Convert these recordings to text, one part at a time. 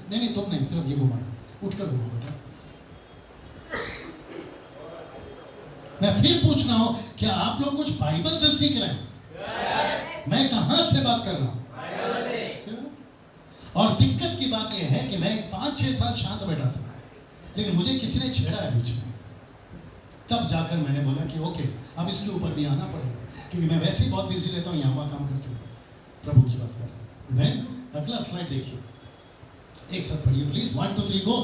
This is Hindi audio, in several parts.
नहीं नहीं तुम नहीं, सिर्फ ये घुमाए, उठकर घुमाओ बेटा। मैं फिर पूछ रहा हूं, क्या आप लोग कुछ बाइबल से सीख रहे हैं? मैं कहां से बात कर रहा हूं? और दिक्कत की बात यह है कि मैं 5-6 साल शांत बैठा था, लेकिन मुझे किसी ने छेड़ा है बीच में। तब जाकर मैंने बोला कि ओके, अब इसके ऊपर भी आना पड़ेगा, क्योंकि मैं वैसे ही बहुत बिजी रहता हूँ यहाँ वहाँ काम करते हुए, प्रभु की बात कर रहा हूँ। मैं अगला स्लाइड देखिए, एक साथ पढ़िए प्लीज, 1 2 3 गो।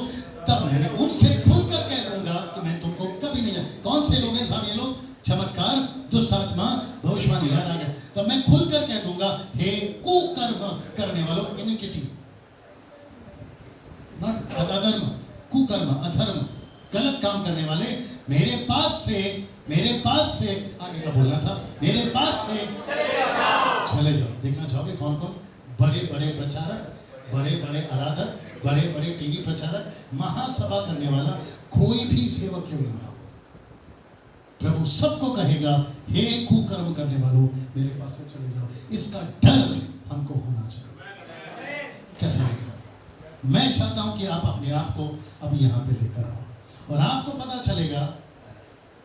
तब मैंने उनसे खुलकर कह दूंगा कि मैं तुमको कभी नहीं जान। कौन से लोग हैं साहब ये लोग? चमत्कार, दुष्ट आत्मा, भविष्यवाणी, याद आ गया। तब मैं खुलकर कह दूंगा, हे कुकर्म करने वालों, इनिक्विटी, नॉट अधर्म, कुकर्म, अधर्म, गलत काम करने वाले, मेरे पास से आगे का बोलना था, मेरे पास से चले जाओ। देखना चाहोगे कौन कौन? बड़े बड़े प्रचारक, बड़े बड़े आराधक, बड़े बड़े टीवी प्रचारक, महासभा करने वाला कोई भी सेवक क्यों ना, प्रभु सबको कहेगा, हे कुकर्म करने वालों, मेरे पास से चले जाओ। इसका डर हमको होना चाहिए। कैसा लग रहा है? मैं चाहता हूं कि आप अपने आप को अब यहां पे लेकर आओ और आपको पता चलेगा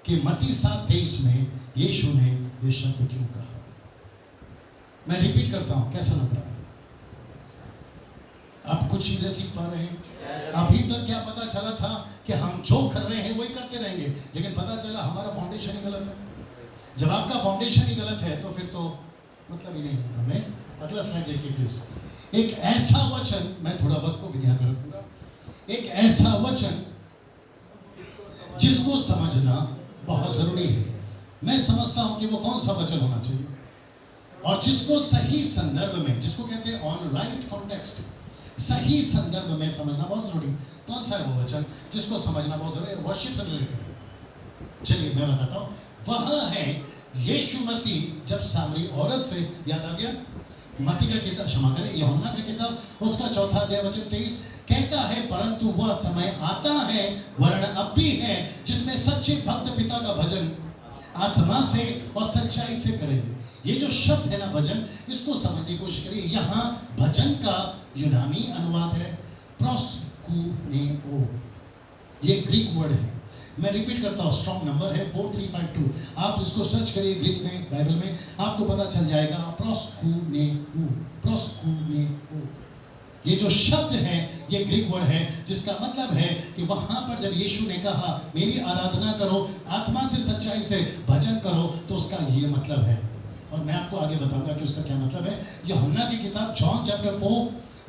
कि मत्ती 7:23 में यीशु ने ये शब्द क्यों कहा। मैं रिपीट करता हूं, कैसा लग रहा है? आप कुछ चीजें सीख पा रहे हैं? अभी तक क्या पता चला था कि हम जो कर रहे हैं वही करते रहेंगे, लेकिन पता चला हमारा फाउंडेशन ही गलत है। जब आपका फाउंडेशन ही गलत है तो फिर तो मतलब ही नहीं है। हमें अगला स्लाइड देखिए प्लीज। एक ऐसा वचन, मैं थोड़ा वक्त को भी ध्यान में रखूंगा, एक ऐसा वचन जिसको समझना बहुत जरूरी है। मैं समझता हूं कि वो कौन सा वचन होना चाहिए और जिसको सही संदर्भ में, जिसको कहते हैं ऑन राइट कॉन्टेक्स्ट, सही संदर्भ में समझना बहुत जरूरी। कौन सा है वो वचन जिसको समझना बहुत जरूरी है? वर्शिप से रिलेटेड है। चलिए मैं बताता हूँ। वह है यीशु मसीह जब सामरी औरत से, याद आ गया, मत्ती का किताब, क्षमा करें, यूहन्ना का किताब, उसका 4 अध्याय वचन 23 कहता है, परंतु वह समय आता है, वरन अब भी है, जिसमें सच्चे भक्त पिता का भजन आत्मा से और सच्चाई से करेंगे। ये जो शब्द है ना भजन, इसको समझने की कोशिश करिए। यहाँ भजन का यूनानी अनुवाद है प्रोस्कुनेओ, ये ग्रीक वर्ड है। मैं रिपीट करता हूँ, स्ट्रॉन्ग नंबर है 4352। आप इसको सर्च करिए ग्रीक में, बाइबल में, आपको पता चल जाएगा। प्रोस्कुनेओ, प्रोस्कुनेओ, ये जो शब्द है ये ग्रीक वर्ड है, जिसका मतलब है कि वहां पर जब यीशु ने कहा मेरी आराधना करो, आत्मा से सच्चाई से भजन करो, तो उसका ये मतलब है। और मैं आपको आगे बताऊंगा कि उसका क्या मतलब है। यूहन्ना की किताब जॉन चैप्टर 4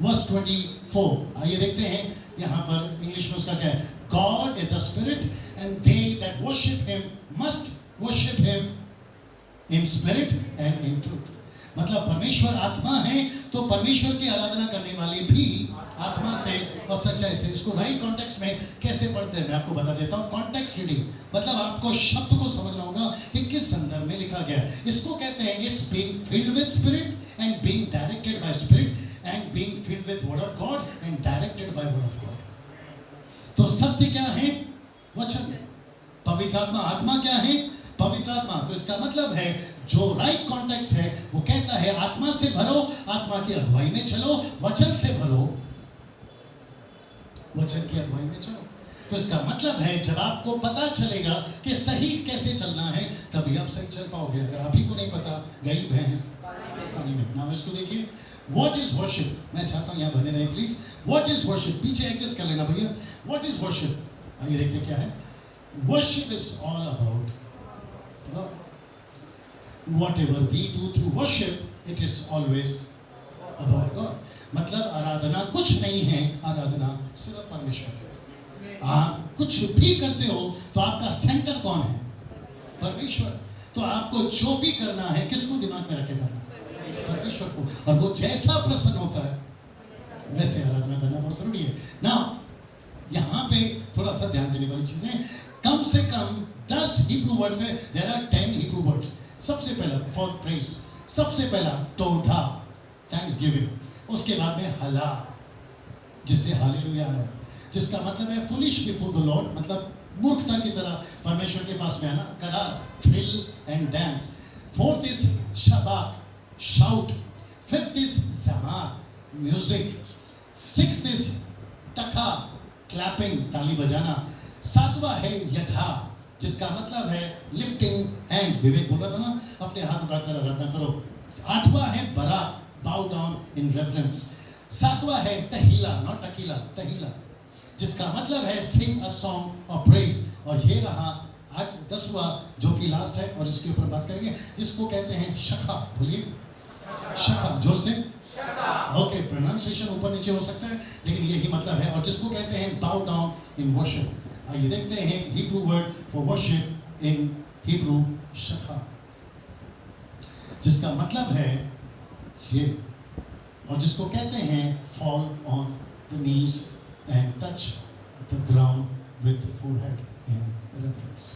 वर्स 24, आइए देखते हैं यहाँ पर इंग्लिश में उसका क्या है। God is a spirit and they that worship him must worship him in spirit and in truth. मतलब परमेश्वर आत्मा है, तो परमेश्वर की आराधना करने वाले भी आत्मा से और सच्चाई से। इसको राइट कॉन्टेक्स्ट में कैसे पढ़ते हैं मैं आपको बता देता हूँ। कॉन्टेक्स्ट रीडिंग मतलब आपको शब्द को समझना होगा कि किस संदर्भ में लिखा गया है। इसको कहते हैं it's being filled with spirit and being directed by spirit and being filled with word of God and directed by word of God. तो सत्य क्या है? वचन। पवित्र आत्मा, आत्मा क्या है? पवित्र आत्मा। तो इसका मतलब है जो राइट कॉन्टेक्स्ट है वो कहता है आत्मा से भरो, आत्मा की अगुवाई में चलो, वचन से भरो, वचन की अगुवाई में चलो। तो इसका मतलब है जब आपको पता चलेगा कि सही कैसे चलना है, तभी आप सही चल पाओगे। अगर आप ही को नहीं पता, गई भैंस पानी में। नाउ इसको देखिए, व्हाट इज वर्शिप। मैं चाहता हूं यहां बने रहे प्लीज। व्हाट इज वर्शिप, पीछे एडजस्ट कर लेना भैया। व्हाट इज वर्शिप, आइए देखते क्या है। Worship is all about God. Whatever we do through worship, it is always about God. मतलब आराधना कुछ नहीं है, आराधना सिर्फ परमेश्वर है। आप कुछ भी करते हो तो आपका सेंटर कौन है? परमेश्वर। तो आपको जो भी करना है किसको दिमाग में रख के करना है? परमेश्वर को। और वो जैसा प्रसन्न होता है वैसे आराधना करना बहुत जरूरी है ना। यहाँ पे थोड़ा सा ध्यान देने वाली चीजें, कम से कम 10 हिब्रू वर्ड्स है। There are 10 Hebrew words. सबसे पहला फॉर प्रेज, सबसे पहला तोधा, थैंक्सगिविंग, उसके बाद में हला, जिससे हालेलुया है, जिसका मतलब है फुलिश बिफोर द लॉर्ड, मतलब मूर्खता की तरह परमेश्वर के पास में आना। करार, thrill and dance. Fourth is शबाक, शाउट। फिफ्थ इज जमार, म्यूजिक। सिक्स्थ इज टका, क्लैपिंग, ताली बजाना। 7वां है यथा, जिसका मतलब है लिफ्टिंग हैंड। विवेक बोल रहा था ना, अपने हाथ उठाकर आराधना करो। 8वां है बरा, बाउ डाउन इन रेफरेंस। 7वां है तहीला, नॉट टकीला, तहीला, जिसका मतलब है सिंग अ सॉन्ग ऑफ प्रेज। और ये रहा 10वां जो कि लास्ट है और इसके ऊपर बात करेंगे, जिसको कहते हैं शखा। बोलिए शखा, जोर से। ओके, प्रोनाउंसिएशन ऊपर नीचे हो सकता है, लेकिन यही मतलब है। और जिसको कहते हैं बाउ डाउन इन वर्शिप। आइए देखते हैं Hebrew word for worship in Hebrew, शखा, जिसका मतलब है ये, और जिसको कहते हैं fall on the knees and touch the ground with forehead in reference.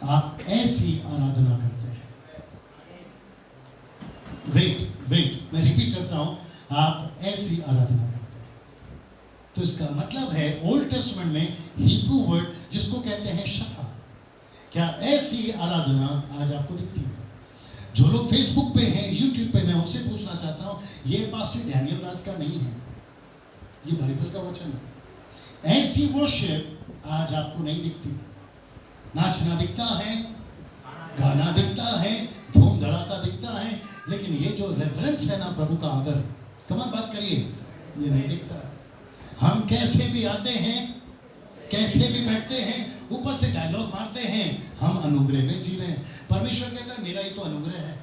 आप ऐसी आराधना करते हैं। वेट, मैं रिपीट करता हूं, आप ऐसी आराधना करते हैं। तो इसका मतलब है ओल्ड टेस्टमेंट में हिब्रू वर्ड जिसको कहते हैं शखा, क्या ऐसी आराधना आज आपको दिखती है? जो लोग फेसबुक पे हैं, यूट्यूब पे, मैं उनसे पूछना चाहता हूं, ये पास्टर डैनियल राज का नहीं है, ये बाइबल का वचन है। ऐसी वर्शिप आज आपको नहीं दिखती। नाचना दिखता है, गाना दिखता है, धूम धड़ाका दिखता है, लेकिन ये जो रेफरेंस है ना, प्रभु का आदर, कमाल बात करिए, ये नहीं दिखता। हम कैसे भी आते हैं, कैसे भी बैठते हैं, ऊपर से डायलॉग मारते हैं, हम अनुग्रह में जी रहे हैं। परमेश्वर कहता है मेरा ही तो अनुग्रह है।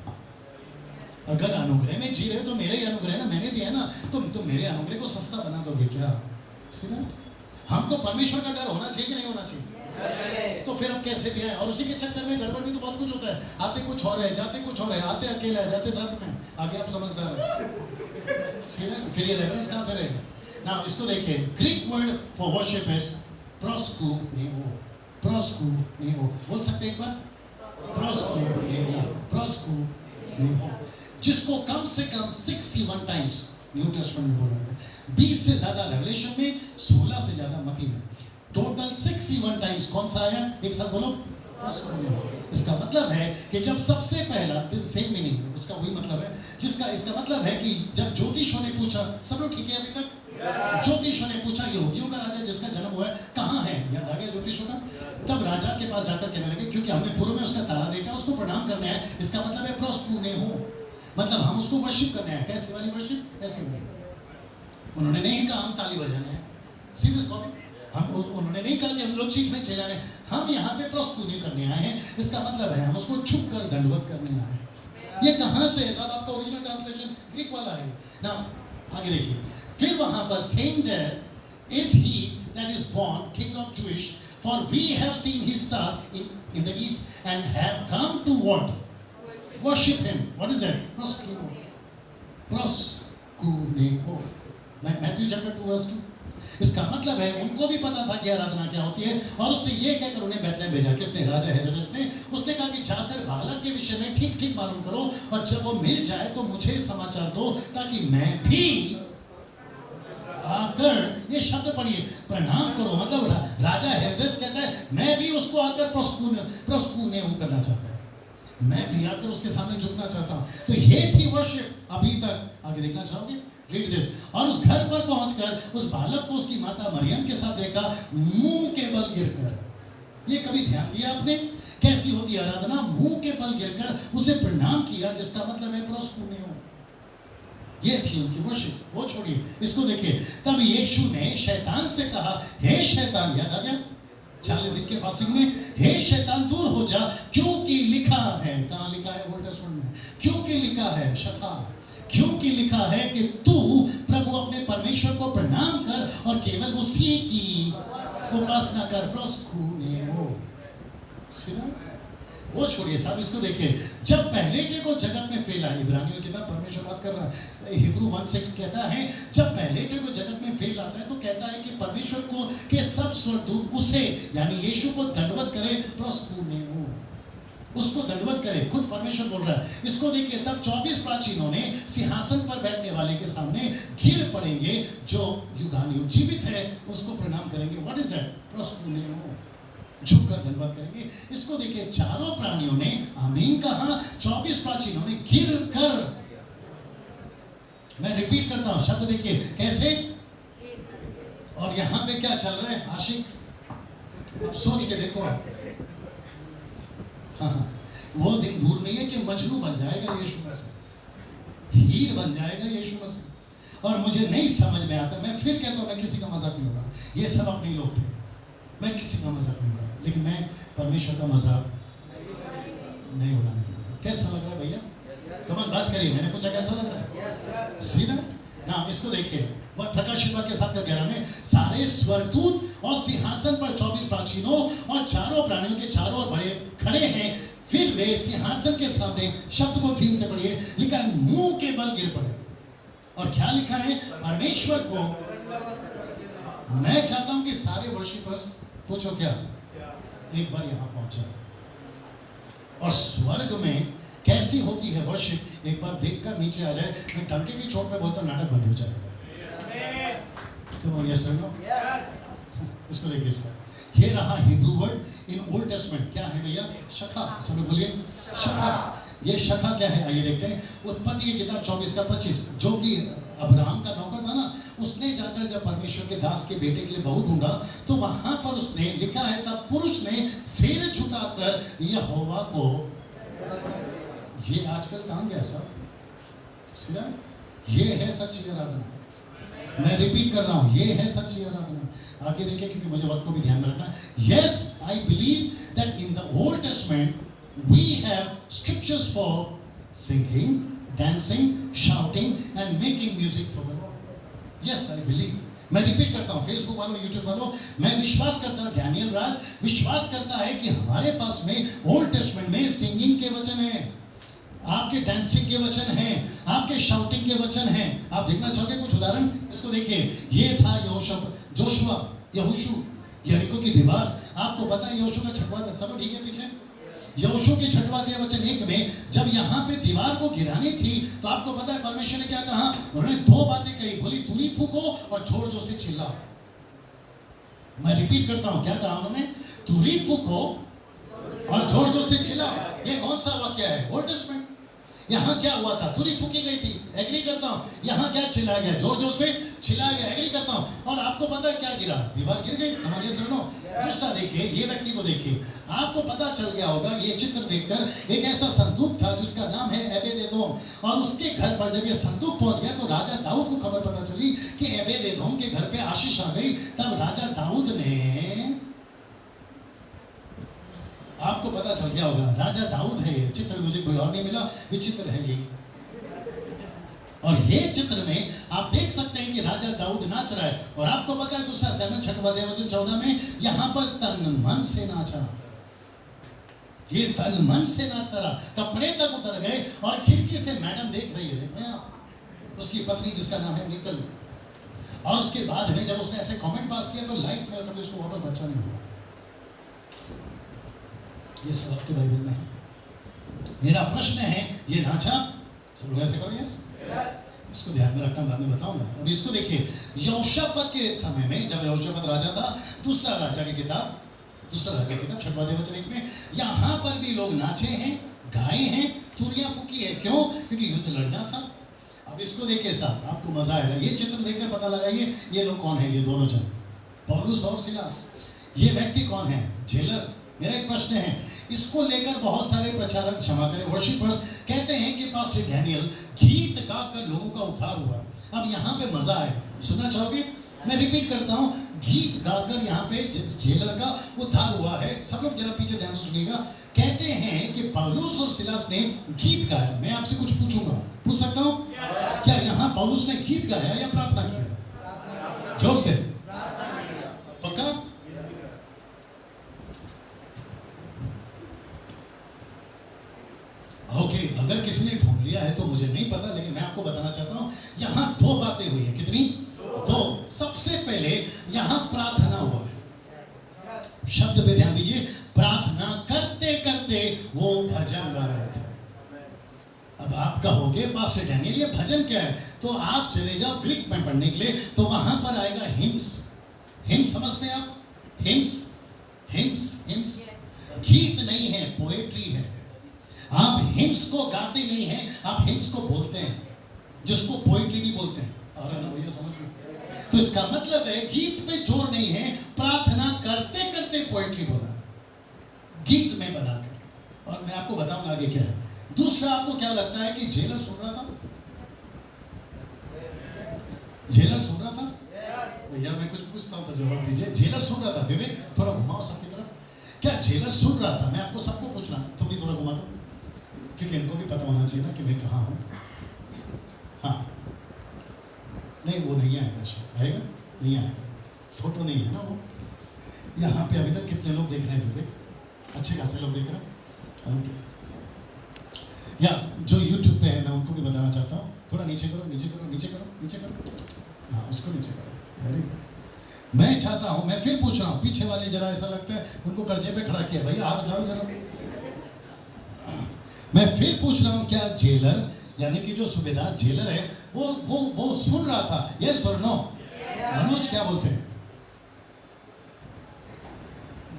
अगर अनुग्रह में जी रहे तो मेरा ही अनुग्रह है ना, मैंने दिया है ना, तो मेरे अनुग्रह को सस्ता बना दोगे क्या? सीधा हमको परमेश्वर का डर होना चाहिए कि नहीं होना चाहिए? तो फिर हम कैसे भी आए, और उसी के चक्कर में गड़बड़ भी तो बहुत कुछ होता है। आते कुछ और है, जाते कुछ और है, आते अकेले है, जाते साथ में। आगे आप समझदार हैं। फिर ये रेफरेंस कहां से रहेगा ना? इसको देखिए, Greek word for worship is प्रोस्कुनेओ। प्रोस्कुनेओ बोल सकते हैं एक बार? प्रोस्कुनेओ, प्रोस्कुनेओ, जिसको कम से कम 61 टाइम्स न्यू टेस्टमेंट में बोला गया। 20 से ज्यादा रेवलेशन में, 16 से ज्यादा मत्ती में। टोटल 61 टाइम्स कौन सा आया? एक साथ बोलो, इसका मतलब है कि जब सबसे पहला, सेम मीनिंग है उसका, वही मतलब है जिसका, इसका मतलब है कि जब ज्योतिषों ने पूछा, सब लोग ठीक है अभी तक? ज्योतिषों ने पूछा यहूदियों का राजा जिसका जन्म हुआ है कहाँ है, याद आ गया ज्योतिषों का? तब राजा के पास जाकर कहने लगे, क्योंकि हमने पूर्व में उसका तारा देखा, उसको प्रणाम करने आए। इसका मतलब है प्रोस्कुनेओ, मतलब हम उसको वर्शिप करने आए। कैसे वाली वर्शिप? ऐसे वाली। उन्होंने नहीं कहा हम ताली बजाने आए, सीरियस टॉपिक। उन्होंने नहीं कहा कि हम लोग चीखने चला रहे, हम यहाँ पे प्रोस्कुनेओ करने आए हैं। इसका मतलब है हम उसको छुप कर दंडवत करने आए हैं। ये कहाँ से है साहब? आपका ओरिजिनल ट्रांसलेशन ग्रीक वाला है ना। आगे देखिए, फिर वहां पर saying that is he that is born king of Jewish, for we have seen his star in the east and have come to what? Worship him. What is that? प्रोस्कुनेओ, प्रोस्कुनेओ। Matthew chapter 2 verse 2। इसका मतलब है उनको भी पता था कि आराधना क्या होती है, और उसने ये कहकर उन्हें बैतलहम भेजा। किसने? राजा हेरोदेस ने। उसने कहा कि जाकर बालक के विषय में ठीक ठीक मालूम करो, और जब वो मिल जाए तो मुझे समाचार दो, ताकि मैं भी आकर, ये शब्द पढ़िए, प्रणाम करो। मतलब राजा हेरोदेस कहता है मैं भी उसको आकर प्रोस्कुनेओ करना चाहता है, मैं भी आकर उसके सामने झुकना चाहता हूं। तो ये थी वर्शिप अभी तक। आगे देखना चाहोगे? Read this. और उस घर पर पहुंचकर उस बालक को उसकी माता मरियम के साथ देखा, मुंह के बल गिरकर। ये कभी ध्यान दिया आपने? कैसी होती आराधना? मुंह के बल गिरकर उसे प्रणाम किया, जिसका मतलब है प्रोस्कुनेओ। ये थी उनकी वर्शिप। वो छोड़िए, इसको देखिए। तब यीशु ने शैतान से कहा, हे शैतान, याद आ गया 40 दिन के फास्टिंग में, हे शैतान दूर हो जा, क्योंकि लिखा है। कहाँ लिखा है? ओल्ड टेस्टमेंट में। क्योंकि लिखा है, शखा, क्योंकि लिखा है कि तू प्रभु अपने परमेश्वर को प्रणाम कर और केवल उसी की उपासना कर। प्रोस्कुनेओ। वो छोड़िए साहब, इसको देखिए। जब पहलेटे को जगत में फैला, इब्रानियों की किताब, परमेश्वर बात कर रहा है, हिब्रू 1:6 कहता है, जब पहलेटे को जगत में फैल आता है तो कहता है कि परमेश्वर को के सब स्वर्गदूत उसे, यानी यीशु को दंडवत करे। प्रोस्कुनेओ, उसको दंडवत करे। खुद परमेश्वर बोल रहा है। इसको देखिए, तब 24 प्राचीनों ने सिंहासन पर बैठने वाले के सामने गिर पड़ेंगे, जो युगानुयुग जीवित है, उसको प्रणाम करेंगे। What is that? प्रोस्कुनेओ, झुककर धन्यवाद करेंगे। इसको देखिए, चारों प्राणियों ने आमीन कहा, 24 प्राचीनों ने गिर कर। मैं रिपीट करता हूं, शब्द देखिए कैसे, और और यहाँ पे क्या चल रहा है आशिक, अब सोच के देखो आप। हाँ, वो दिन दूर नहीं है कि मजनू बन जाएगा यीशु मसीह, हीर बन जाएगा यीशु मसीह। और मुझे नहीं समझ में आता, मैं फिर कहता हूँ मैं किसी का मजाक नहीं उड़ा, ये सब अपने लोग थे, मैं किसी का मजाक नहीं उड़ा, लेकिन मैं परमेश्वर का मजाक नहीं उड़ाने दूंगा। कैसा लग रहा है भैया? कमान बात करिए, मैंने पूछा कैसा लग रहा है? सीधा ना, इसको देखिए, वह प्रकाशित वाक्य 7:11 में सारे स्वर्गदूत और सिंहासन पर 24 प्राचीनों और चारों प्राणियों के चारों ओर बड़े खड़े हैं। फिर वे सिंहासन के सामने, शब्द को 3 से पढ़िए, लिखा है मुंह के बल गिर पड़े। और क्या लिखा है? परमेश्वर को। मैं चाहता हूं कि सारे वर्शिपर्स, पूछो क्या, एक बार यहां पहुंच जाए। और स्वर्ग में कैसी होती है वर्शिप, एक बार देखकर नीचे आ जाए। मैं टंके की चोट पे बोलता नाटक बंद हो जाएगा। इसको देखिए, इसका ये रहा Hebrew word in old testament. क्या है भैया? शखा। सब लोग बोलिए शखा। ये शखा क्या है? आइए देखते हैं। उत्पत्ति की किताब 24:25, जो कि अब्राहम का नौकर था ना, उसने जाकर जब परमेश्वर के दास के बेटे के लिए बहू ढूंढा, तो वहां पर उसने लिखा है, तब पुरुष ने सिर झुकाकर यहोवा को। ये आजकल कहां गया साहब? ये है सच्ची आराधना। मैं रिपीट कर रहा हूं, ये है सच्ची आराधना। आगे देखिए, क्योंकि मुझे वक्त को भी ध्यान में रखना है। Yes, I believe that in the Old Testament we have scriptures for singing, dancing, shouting and making music for the Lord. Yes, I believe. मैं रिपीट करता हूँ, फेसबुक वालों, यूट्यूब वालों, मैं विश्वास करता हूँ, डैनियल राज विश्वास करता है कि हमारे पास में ओल्ड टेस्टमेंट में सिंगिंग के वचन हैं, आपके डांसिंग के वचन हैं, आपके शाउटिंग के वचन हैं। आप देखना चाहोगे कुछ उदाहरण? इसको देखिए। ये था जोशुआ, यहोशू, यरीको की दीवार। आपको पता है यहोशू का छठवां, सब ठीक है पीछे? यहोशू के छठवां वचन 1 में जब यहाँ पे दीवार को गिरानी थी, तो आपको पता है परमेश्वर ने क्या कहा? उन्होंने 2 बातें कही, बोली तुरी फूको और जोर जोर से चिल्लाओ। मैं रिपीट करता हूँ, क्या कहा उन्होंने? तुरी फूको और जोर जोर से चिल्लाओ। ये कौन सा वाक्य है? Old testament. यहाँ क्या हुआ था? तुरी फूकी गई थी, एग्री करता हूँ। यहाँ क्या चिल्लाया गया? जोर जोर से चिल्लाया गया, एग्री करता हूँ। और आपको पता है क्या गिरा? दीवार गिर गई। हमारे सुनो, दूसरा देखिए, ये व्यक्ति को देखिए, आपको पता चल गया होगा ये चित्र देखकर, एक ऐसा संदूक था जिसका नाम है एबेद-एदोम। और उसके घर पर जब ये संदूक पहुंच गया, तो राजा दाऊद को खबर पता चली कि एबेद-एदोम के घर पे आशीष आ गई। तब राजा दाऊद ने, आपको पता चल गया होगा, राजा दाऊद है ये चित्र, मुझे कोई और नहीं मिला, ये चित्र है यही। और ये चित्र में आप देख सकते हैं कि राजा दाऊद नाच रहा है। और आपको पता है दूसरा 7 वचन 14 में, यहाँ पर तन मन से नाचा। ये तन मन से नाचता रहा, कपड़े तक उतर गए। और खिड़की से मैडम देख रही है, देख रहे हैं आप, उसकी पत्नी जिसका नाम है निकल। और उसके बाद में जब उसने ऐसे कमेंट पास किया, तो लाइफ में कभी उसको वापस बच्चा नहीं हुआ। ये सब आपके बाइबल में है। मेरा प्रश्न है, ये नाचा? सब लोग ऐसे करो यस? इसको ध्यान में रखना, बाद में बताऊंगा। अब इसको देखिए, यहोशापात के समय में, जब यहोशापात राजा था, दूसरा राजा की किताब 6वां वचन 1 में, यहाँ पर भी लोग नाचे हैं, गाए हैं, तुरियां फूकी है। क्यों? क्योंकि युद्ध लड़ना था। अब इसको देखिए साहब, आपको मजा आएगा। ये चित्र देखकर पता लगाइए ये लोग कौन है। ये दोनों जन, पौलुस और सिलास। ये व्यक्ति कौन है? जेलर। मेरा एक प्रश्न है, इसको लेकर बहुत सारे प्रचारक, क्षमा करें, वर्शिपर्स कहते हैं कि पास्टर डैनियल गीत गाकर लोगों का उद्धार हुआ। अब यहाँ पे मजा आएगा, सुनना चाहोगे? मैं रिपीट करता हूँ, गीत गाकर यहाँ पे जेलर का उद्धार हुआ है। सब लोग जरा पीछे ध्यान से सुनिएगा। कहते हैं कि पौलुस और सिलास ने गीत गाया। मैं आपसे कुछ पूछूंगा, पूछ सकता हूँ? क्या यहाँ पौलुस ने गीत गाया या प्रार्थना किया? जोर से, पक्का? ओके, अगर किसी ने ढूंढ लिया है तो मुझे नहीं पता, लेकिन मैं आपको बताना चाहता हूं, यहां 2 बातें हुई है। कितनी? 2। सबसे पहले यहां प्रार्थना हुआ है। शब्द पे ध्यान दीजिए, प्रार्थना करते करते वो भजन गा रहे थे। अब आप कहोगे पास्टर डैनियल ये भजन क्या है? तो आप चले जाओ ग्रीक में पढ़ने के लिए, तो वहां पर आएगा हिम्स। हिम्स समझते हैं आप? हिम्स गीत नहीं है, पोएट्री है। आप हिम्स को गाते नहीं हैं, आप हिम्स को बोलते हैं, जिसको पोएट्री भी बोलते हैं। और है ना भैया, समझ में? तो इसका मतलब है गीत पे जोर नहीं है, प्रार्थना करते करते पोएट्री बोला, गीत में बनाकर। और मैं आपको बताऊंगा आगे क्या है। दूसरा, आपको क्या लगता है कि जेलर सुन रहा था? जेलर सुन रहा था? भैया मैं कुछ पूछता हूं तो जवाब दीजिए। जेलर सुन रहा था? विवेक थोड़ा घुमाओ सबकी तरफ। क्या जेलर सुन रहा था? मैं आपको सबको पूछना, तुम भी थोड़ा घुमा दो, क्योंकि इनको भी पता होना चाहिए ना कि मैं कहाँ हूँ। हाँ, नहीं वो नहीं आएगा, शायद आएगा, नहीं आएगा, फोटो नहीं है ना वो। यहाँ पे अभी तक कितने लोग देख रहे हैं विवेक? अच्छे खासे लोग देख रहे हैं, ओके। या जो यूट्यूब पे है मैं उनको भी बताना चाहता हूँ, थोड़ा नीचे करो, नीचे करो, नीचे करो, नीचे करो, हाँ उसको नीचे करो, वेरी गुड। मैं चाहता हूँ, मैं फिर पूछ रहा हूँ, पीछे वाले जरा ऐसा लगता है उनको कर्जे पे खड़ा किया, भैया हाथ उठाओ जरा। मैं फिर पूछ रहा हूँ, क्या जेलर यानी कि जो सूबेदार जेलर है वो सुन रहा था? यस और नो? मनोज क्या बोलते हैं?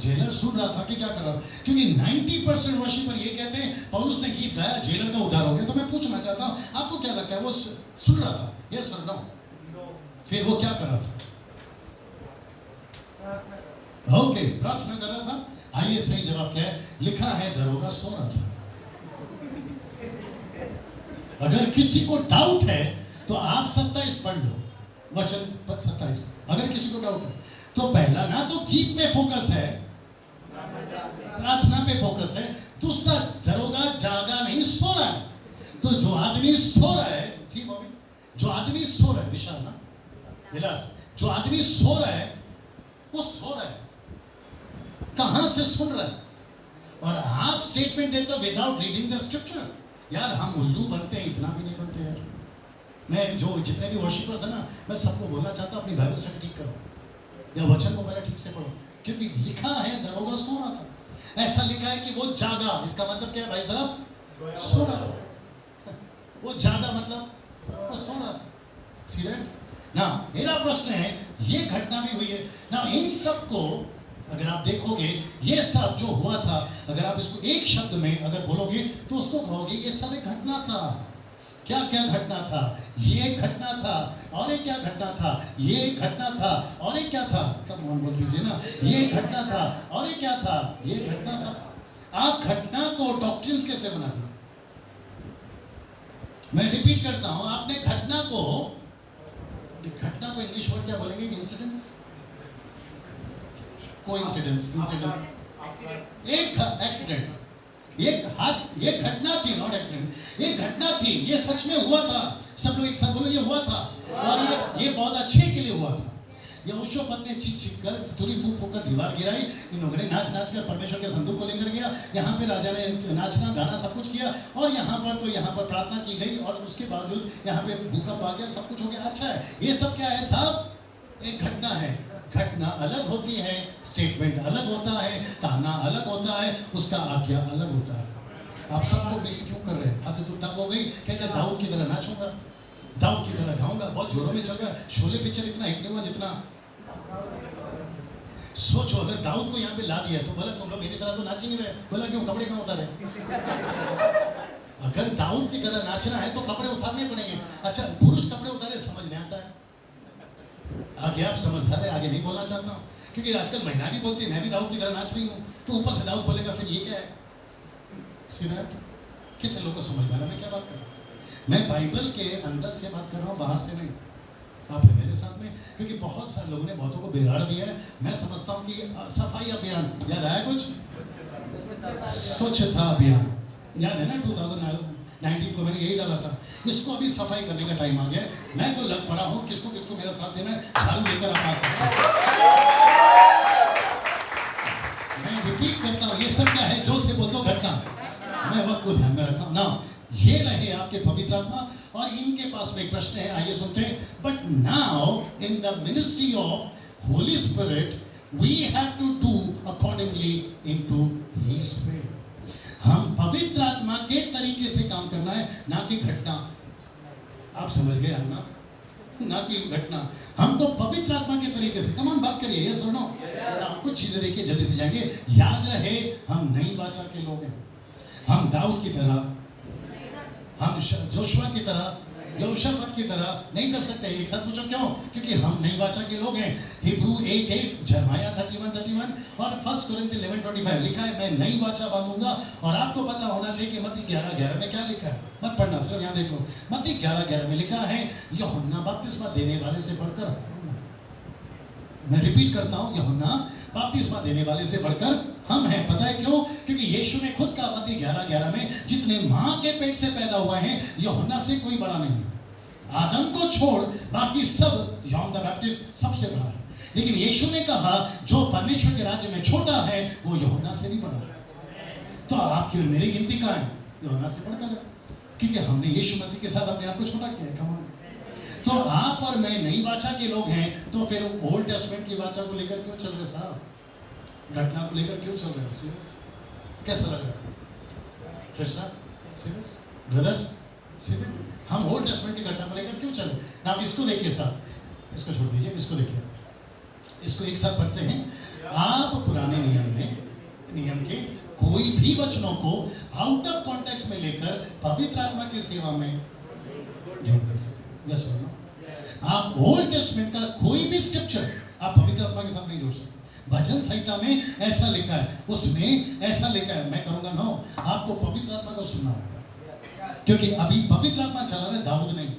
जेलर सुन रहा था कि क्या कर रहा था? क्योंकि 90% वर्शिपर ये कहते हैं पौलुस ने गीत गाया, जेलर का उद्धार हो गया। तो मैं पूछना चाहता हूं, आपको क्या लगता है वो सुन रहा था? यस और नो? फिर वो क्या कर रहा था? ओके, प्रार्थना कर रहा था। आइए सही जवाब क्या है? लिखा है दरोगा सो रहा था। अगर किसी को डाउट है तो आप 27 पढ़ लो, वचन 27। अगर किसी को डाउट है तो पहला ना तो गीत पे फोकस है, प्रार्थना पे फोकस है। दूसरा, दरोगा जागा नहीं, सो रहा है। तो जो आदमी सो रहा है, सी मम्मी, जो आदमी सो रहा है, विशाल ना विलास, जो आदमी सो रहा है वो सो रहा है, कहां से सुन रहा है? और आप स्टेटमेंट देते हो विदाउट रीडिंग द स्क्रिप्चर। यार हम उल्लू बनते हैं, इतना भी नहीं बनते यार। मैं जो जितने भी वर्शिपर्स है ना, मैं सबको बोलना चाहता हूँ अपनी बाइबल स्टडी ठीक करो, या वचन को पहले ठीक से पढ़ो, क्योंकि लिखा है दरोगा सो रहा था। ऐसा लिखा है कि वो जागा, इसका मतलब क्या है भाई साहब? सो रहा था। वो जागा मतलब वो सो रहा था। सी दैट ना? मेरा प्रश्न है, ये घटना भी हुई है ना, इन सब को अगर आप देखोगे, ये सब जो हुआ था, अगर आप इसको एक शब्द में अगर बोलोगे तो उसको कहोगे ये सब एक घटना था। क्या क्या घटना था? ये घटना था, और एक क्या घटना था? ये घटना था, और एक क्या था? कम ऑन बोल दीजिए ना। ये घटना था, और एक क्या था? ये घटना था। आप घटना को डॉक्ट्रिन्स कैसे बना दिए? मैं रिपीट करता हूं, आपने घटना को इंग्लिश वर्ड क्या बोलेंगे? इंसिडेंट्स, कोइंसिडेंस, इंसिडेंस, एक एक्सीडेंट, एक घटना थी, नॉट एक्सीडेंट, एक घटना थी, ये सच में हुआ था। सब लोग एक साथ बोलो, ये हुआ था, और ये बहुत अच्छे के लिए हुआ था। यहोशूपत ने चीख चीख कर, तुरी फूंक फूंक कर दीवार गिराई, इन लोगों ने नाच नाच कर परमेश्वर के संदूक को लेकर गया। यहाँ पे राजा ने नाचना गाना सब कुछ किया, और यहाँ पर प्रार्थना की गई, और उसके बावजूद यहाँ पे भूकंप आ गया, सब कुछ हो गया। अच्छा है, ये सब क्या है साहब? एक घटना है। घटना अलग होती है, स्टेटमेंट अलग होता है, ताना अलग होता है, उसका आज्ञा अलग होता है। आप सबको मिक्स क्यों कर रहे हैं? आदत तो तब हो गई, कहते दाऊद की तरह नाचूंगा, दाऊद की तरह गाऊंगा, बहुत जोरों में चल रहा है। शोले पिक्चर इतना हिट नहीं हुआ जितना। सोचो अगर दाऊद को यहाँ पे ला दिया तो बोला तुम लोग मेरी तरह तो नाच नहीं रहे। बोला क्यों? कपड़े कहाँ उतारे? अगर दाऊद की तरह नाचना है तो कपड़े उतारने पड़ेंगे। अच्छा, पुरुष कपड़े उतारे समझ में आता है, आगे आप समझदार है, आगे नहीं बोलना चाहता हूँ, क्योंकि आजकल महिला भी बोलती है मैं भी दाऊद की तरह नाच रही हूँ, तो ऊपर से दाऊद बोलेगा फिर ये क्या है? सीधा कितने लोगों को समझ में आ रहा मैं क्या बात कर रहा हूँ? मैं बाइबल के अंदर से बात कर रहा हूँ, बाहर से नहीं। आप है मेरे साथ में, क्योंकि बहुत सारे लोगों ने बहुतों को बिगाड़ दिया है। मैं समझता हूँ कि सफाई अभियान याद आया कुछ? स्वच्छता अभियान याद है ना? 2019 को मैंने यही डाला था। इसको अभी सफाई करने का टाइम आ गया। मैं तो लग पड़ा हूँ, किसको किसको मेरा साथ देना है, झाड़ू लेकर आप आ सकते हैं। मैं रिपीट करता हूँ, ये सब क्या है? जो से बोल दो घटना। मैं वक्त को ध्यान में रखा हूँ ना। ये रहे आपके पवित्र आत्मा, और इनके पास में एक प्रश्न है, आइए सुनते हैं। But now in the ministry of Holy Spirit we have to do accordingly into his way. हम पवित्र आत्मा के तरीके से काम करना है, ना कि घटना। आप समझ गए हम ना कि घटना। हमको पवित्र आत्मा के तरीके से कमान बात करिए, ये सुनो। कुछ चीजें देखिए, जल्दी से जाएंगे। याद रहे हम नई वाचा के लोग हैं। हम दाऊद की तरह, हम जोशुआ की तरह यहोशापात की तरह नहीं कर सकते। एक साथ पूछो क्यों? क्योंकि हम नई वाचा के लोग हैं। हिब्रू 8:8, जर्माया 31:31 और 1 कुरिन्थी 11:25 लिखा है, मैं नई वाचा बांधूंगा। और आपको पता होना चाहिए कि मत्ती 11:11 में क्या लिखा है। मत पढ़ना, सिर्फ यहाँ देखो। मत्ती 11:11 में लिखा है, यूहन्ना बपतिस्मा देने वाले से बढ़कर हम हैं। मैं रिपीट करता हूँ, यूहन्ना बपतिस्मा देने वाले से बढ़कर हम हैं। पता है क्यों? क्योंकि यीशु ने खुद कहा मत्ती 11:11 में, जितने मां के पेट से पैदा हुआ है यूहन्ना से कोई बड़ा नहीं। आदम को छोड़ बाकी सब, यॉहन द बैप्टिस्ट सबसे बड़ा है। लेकिन यीशु ने कहा जो परमेश्वर के राज्य में छोटा है वो यूहन्ना से भी बड़ा है। तो आपकी और मेरी गिनती कहाँ है? यूहन्ना से बढ़कर है, क्योंकि हमने यीशु मसीह के साथ अपने आप को छोटा किया है। Come on. तो आप और मैं नई वाचा के लोग हैं, तो फिर ओल्ड टेस्टमेंट की वाचा को लेकर क्यों चल रहे साहब? घटना को लेकर क्यों चल रहे हो? सीरियस? कैसा लग रहा है कृष्णा? Serious brothers? सीरियस? हम ओल्ड टेस्टमेंट की घटना को लेकर क्यों चले ना? इसको देखिए साहब, इसको छोड़ दीजिए, इसको देखिए, इसको एक साथ पढ़ते हैं। आप पुराने नियम के कोई भी वचनों को आउट ऑफ कॉन्टेक्स्ट में लेकर पवित्र आत्मा की सेवा में जोड़ नहीं सकते। यस और नो? आप ओल्ड टेस्टमेंट का कोई भी स्क्रिप्चर आप पवित्र आत्मा के साथ नहीं जोड़ सकते। भजन संहिता में ऐसा लिखा है, उसमें ऐसा लिखा है, मैं करूंगा नो। आपको पवित्र आत्मा को सुनना होगा, क्योंकि अभी पवित्र आत्मा चला रहा है, दाऊद नहीं,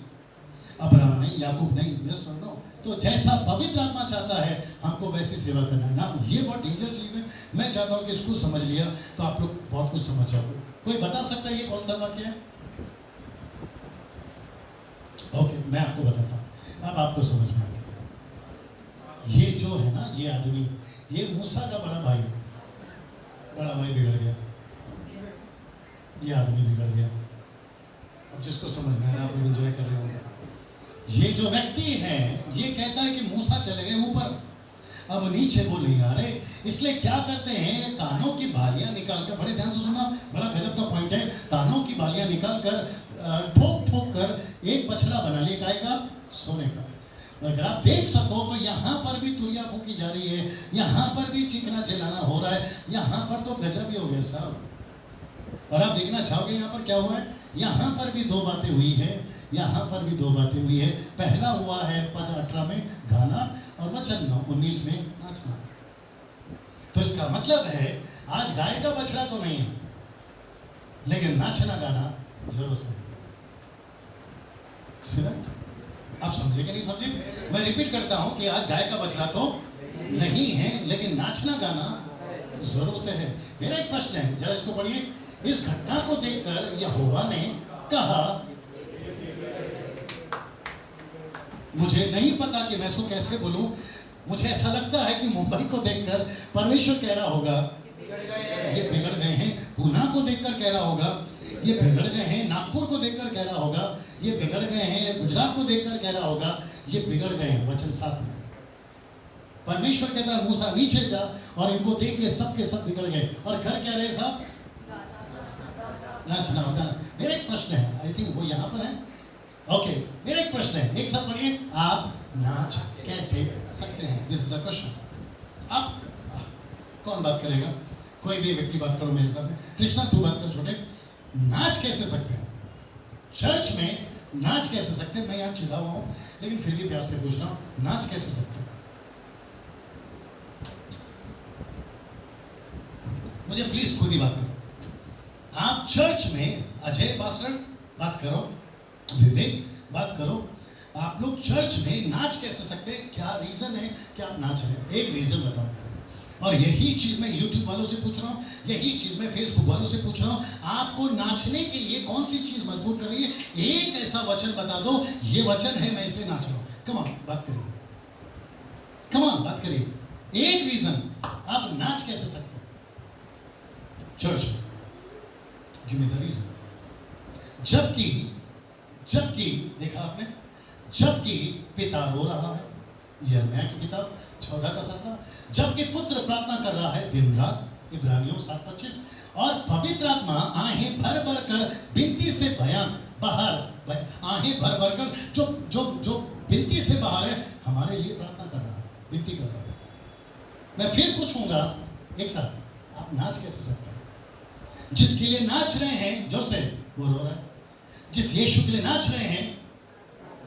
अब्राहम नहीं, याकूब नहीं। यस और नो? तो जैसा पवित्र आत्मा चाहता है हमको वैसी सेवा करना है ना। ये बहुत डेंजर चीज़ है। मैं चाहता हूँ कि इसको समझ लिया तो आप लोग बहुत कुछ समझ जाओगे। कोई बता सकता है ये कौन सा वाक्य है? ओके, मैं आपको बताता हूँ, अब आपको समझ में आ गया। ये जो है ना, ये आदमी, ये मूसा का बड़ा भाई है। बड़ा भाई बिगड़ गया, ये आदमी बिगड़ गया। अब जिसको समझ में आ रहा है आप लोग एंजॉय कर रहे होंगे। ये जो व्यक्ति है ये कहता है कि मूसा चले गए ऊपर, अब नीचे वो नहीं आ रहे, इसलिए क्या करते हैं, कानों की बालियां निकाल कर, बड़े ध्यान से सुनना, बड़ा गजब का पॉइंट है। कानों की बालियां निकाल कर ठोक ठोक कर एक बछड़ा बना लिया, गाय का, सोने का। अगर आप देख सको तो यहाँ पर भी तुरिया फूकी जा रही है, यहाँ पर भी चीखना चिल्लाना हो रहा है, यहाँ पर तो गजब ही हो गया साहब। और आप देखना चाहोगे यहाँ पर क्या हुआ है? यहाँ पर भी दो बातें हुई है, यहाँ पर भी दो बातें हुई है। पहला हुआ है पद 18 में गाना, और वचन 19 में नाचना। तो इसका मतलब है आज गाय का बछड़ा तो नहीं है, लेकिन नाचना गाना जरूर से। आप समझे कि नहीं समझे? मैं रिपीट करता हूं कि आज गाय का बछड़ा तो नहीं है, लेकिन नाचना गाना जरूर से है। मेरा एक प्रश्न है, जरा इसको पढ़िए। इस घटना को देखकर यहोवा ने कहा, मुझे नहीं पता कि मैं इसको कैसे बोलूं, मुझे ऐसा लगता है कि मुंबई को देखकर परमेश्वर कह रहा होगा ये बिगड़ गए हैं, पूना को देखकर कह रहा होगा ये बिगड़ गए हैं, नागपुर को देखकर कह रहा होगा ये बिगड़ गए हैं, गुजरात को देखकर कह रहा होगा ये बिगड़ गए हैं। वचन 7 में परमेश्वर कहता है मूसा नीचे जा, और इनको देख के सब के सब बिगड़ गए और घर कह रहे सब नाचना होगा। मेरा एक प्रश्न है, आई थिंक वो यहाँ पर है। ओके, मेरा एक प्रश्न है, एक साथ पढ़िए। आप नाच कैसे सकते हैं? This is the question. आप कौन बात करेगा? कोई भी व्यक्ति बात करो मेरे साथ में। कृष्णा तू बात कर छोटे। नाच कैसे सकते हैं? चर्च में नाच कैसे सकते हैं? मैं यहाँ चिढ़ा हुआ हूँ, लेकिन फिर भी प्यार से पूछ रहा हूँ, नाच कैसे सकते हैं? मुझे प्लीज कोई भी बात करो। आप चर्च में, अजय पास्टर बात करो, विवेक बात करो, आप लोग चर्च में नाच कैसे सकते हैं? क्या रीजन है कि आप नाच रहे हैं? एक रीजन बताओ। और यही चीज मैं YouTube वालों से पूछ रहा हूँ, यही चीज मैं Facebook वालों से पूछ रहा हूँ, आपको नाचने के लिए कौन सी चीज मजबूर कर रही है? एक ऐसा वचन बता दो, ये वचन है मैं इसलिए नाच रहा हूँ। कम ऑन बात करिए, कम ऑन बात करिए। एक रीजन, आप नाच कैसे सकते हैं चर्च में? Give me the reason. जबकि देखा आपने, जबकि पिता रो रहा है, यिर्मयाह की किताब 14:17, जबकि पुत्र प्रार्थना कर रहा है दिन रात, इब्रानियों 7:25, और पवित्र आत्मा आहें भर भर कर विनती से आहें भर भर कर जो विनती से बाहर है हमारे लिए प्रार्थना कर रहा है, विनती कर रहा है। मैं फिर पूछूंगा एक साथ, आप नाच कैसे सकते हैं? जिसके लिए नाच रहे हैं जोर से, वो रो रहा है। जिस यीशु के लिए नाच रहे हैं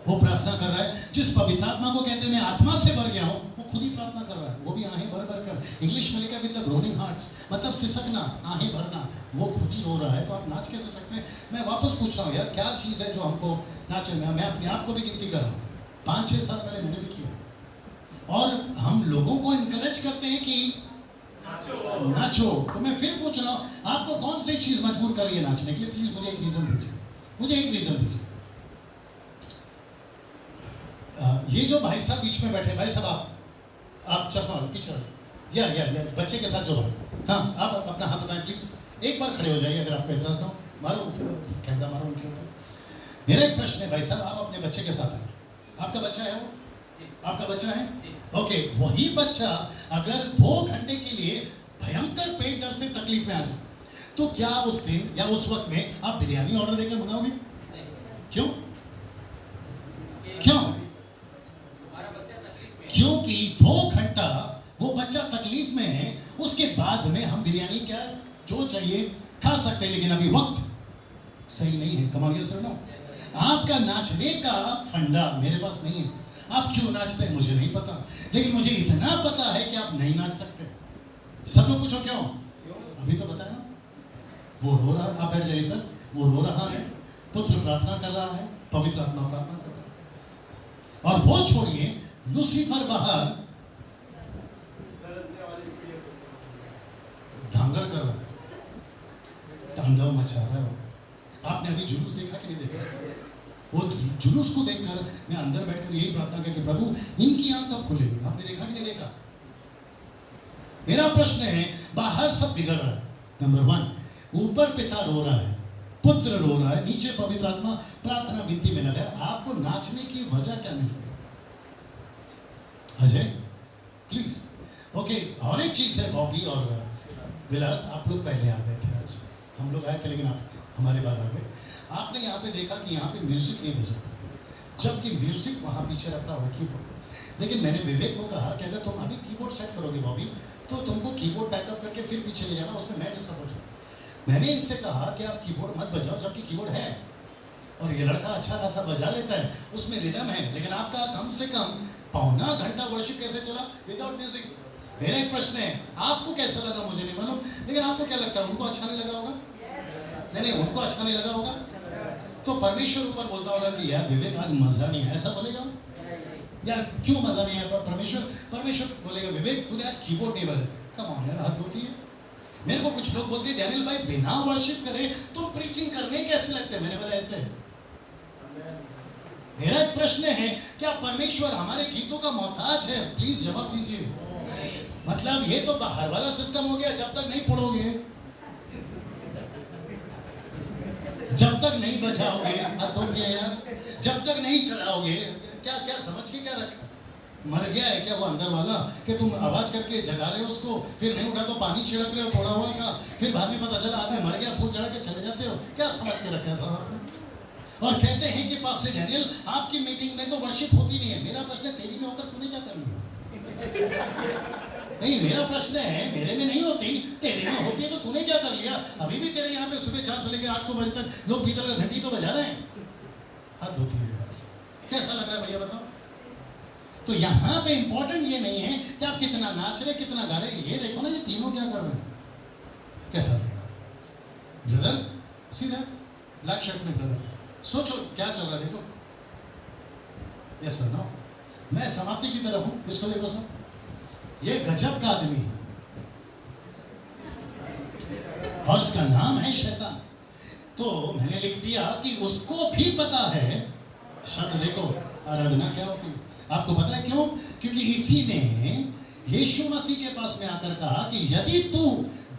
वो प्रार्थना कर रहा है। जिस पवित्र आत्मा को कहते हैं मैं आत्मा से भर गया हूँ, वो खुद ही प्रार्थना कर रहा है। वो भी आहें भर भर कर, इंग्लिश में लिखा विद द ग्रोनिंग हार्ट्स, मतलब सिसकना, आहें भरना। वो खुद ही रो रहा है, तो आप नाच कैसे सकते हैं? मैं वापस पूछ रहा हूँ यार, क्या चीज़ है जो हमको नाचे? मैं अपने आप को भी गिनती कर रहा हूँ, 5-6 साल पहले मैंने भी किया। और हम लोगों को इनकरेज करते हैं कि नाचो। तो मैं फिर पूछ रहा हूँ, आपको कौन सी चीज़ मजबूर कर रही है नाचने के लिए? प्लीज़ मुझे एक रीज़न दीजिए, मुझे एक रीज़न दीजिए। ये जो भाई साहब बीच में बैठे, भाई साहब आप चश्मा पीछे, या बच्चे के साथ जो भाई, हाँ आप अपना हाथ उठाएं प्लीज, एक बार खड़े हो जाइए अगर आपको एतराज ना हो। मारो कैमरा, मारो उनके ऊपर। मेरा एक प्रश्न है भाई साहब, आप अपने बच्चे के साथ आए, आपका बच्चा है वो, आपका बच्चा है, ओके। वही बच्चा अगर 2 घंटे के लिए भयंकर पेट दर्द से तकलीफ में आ जाए, तो क्या उस दिन या उस वक्त में आप बिरयानी ऑर्डर देकर मनाओगे? क्यों? क्यों? क्योंकि 2 घंटा वो बच्चा तकलीफ में है, उसके बाद में हम बिरयानी क्या जो चाहिए खा सकते हैं, लेकिन अभी वक्त सही नहीं है। कमाल सर नो, आपका नाचने का फंडा मेरे पास नहीं है। आप क्यों नाचते हैं मुझे नहीं पता, लेकिन मुझे इतना पता है कि आप नहीं नाच सकते। सब लोग पूछो क्यों? अभी तो बताया ना, वो रो रहा है। आप बैठ जाइए सर, वो रो रहा है, पुत्र प्रार्थना कर रहा है, पवित्र आत्मा प्रार्थना कर रहा है। और वो छोड़िए, लूसीफर बाहर धांगड़ कर रहा है, तांडव मचा रहा है। आपने अभी जुलूस देखा कि नहीं देखा? वो जुलूस को देखकर मैं अंदर बैठकर यही प्रार्थना करके, प्रभु इनकी आंख कब खुलेगी? आपने देखा कि नहीं देखा? मेरा प्रश्न है, बाहर सब बिगड़ रहा है, नंबर 1, ऊपर पिता रो रहा है, पुत्र रो रहा है, नीचे पवित्र आत्मा प्रार्थना विनती में लगा है। आपको नाचने की वजह क्या मिल गई? Ajay please, okay. और एक चीज है, बॉबी और विलास, आप लोग पहले आ गए थे, आज हम लोग आए थे, लेकिन आप हमारे बाद आ गए। आपने यहाँ पे देखा कि यहाँ पे म्यूजिक नहीं बजा, जबकि म्यूजिक वहाँ पीछे रखा हुआ कीबोर्ड। लेकिन मैंने विवेक को कहा कि अगर तुम अभी कीबोर्ड सेट करोगे बॉबी, तो तुमको कीबोर्ड बैकअप करके फिर पीछे ले जाना, उसमें मैं डिस्टर्ब हो जाऊँ। मैंने इनसे कहा कि आप कीबोर्ड मत बजाओ, जबकि कीबोर्ड है और ये लड़का अच्छा खासा बजा लेता है, उसमें रिदम है, लेकिन आपका कम से कम 1.25 घंटा वर्शिप कैसे चला विदाउट म्यूजिक? मेरा एक प्रश्न है, आपको कैसा लगा मुझे नहीं मालूम, लेकिन आपको क्या लगता है? उनको अच्छा नहीं लगा होगा? नहीं, उनको अच्छा नहीं लगा होगा। तो परमेश्वर ऊपर बोलता होगा कि यार विवेक आज मजा नहीं है, ऐसा बोलेगा यार? क्यों मजा नहीं है? परमेश्वर बोलेगा विवेक तूने आज कीबोर्ड नहीं बजा। कम ऑन यार, हाथ होती है। मेरे को कुछ लोग बोलते हैं डैनियल भाई बिना वर्शिप करे तो प्रीचिंग करने कैसे लगते हैं? मैंने बोला ऐसे। मेरा एक प्रश्न है, क्या परमेश्वर हमारे गीतों का मोहताज है? प्लीज जवाब दीजिए। मतलब ये तो बाहर वाला सिस्टम हो गया, जब तक नहीं पढ़ोगे, जब तक नहीं बजाओगे, यार, जब तक नहीं चलाओगे, क्या क्या समझ के क्या रखा? मर गया है क्या वो अंदर वाला कि तुम आवाज करके जगा रहे हो उसको, फिर नहीं उठा तो पानी छिड़क रहे हो थोड़ा हुआ का, फिर बाद में पता चला आदमी मर गया, फूल चढ़ा के चले जाते हो? क्या समझ के रखा है सब आपने? और कहते हैं कि पास्टर डैनियल आपकी मीटिंग में तो वर्शिप होती नहीं है। मेरा प्रश्न है, तेरी में होकर तूने क्या कर लिया? नहीं, मेरा प्रश्न है, मेरे में नहीं होती, तेरे में होती है, तो तूने क्या कर लिया? अभी भी तेरे यहाँ पे सुबह 4 से लेकर 8 बजे तक लोग पीतल का घंटी तो बजा रहे हैं। हद होती है यार, कैसा लग रहा है भैया बताओ? तो यहाँ पे इंपॉर्टेंट ये नहीं है कि आप कितना नाच रहे, कितना गा रहे, ये देखो ना ये तीनों क्या कर रहे हैं। कैसा लग रहा है ब्रदर? सीधा ब्लैक शर्ट में ब्रदर, सोचो क्या चल रहा है, देखो। यस और नो? मैं समाप्ति की तरफ हूं, इसको देखो सब, ये गजब का आदमी है और इसका नाम है शैतान। तो मैंने लिख दिया कि उसको भी पता है, शब्द देखो, आराधना क्या होती है। आपको पता है क्यों? क्योंकि इसी ने यीशु मसीह के पास में आकर कहा कि यदि तू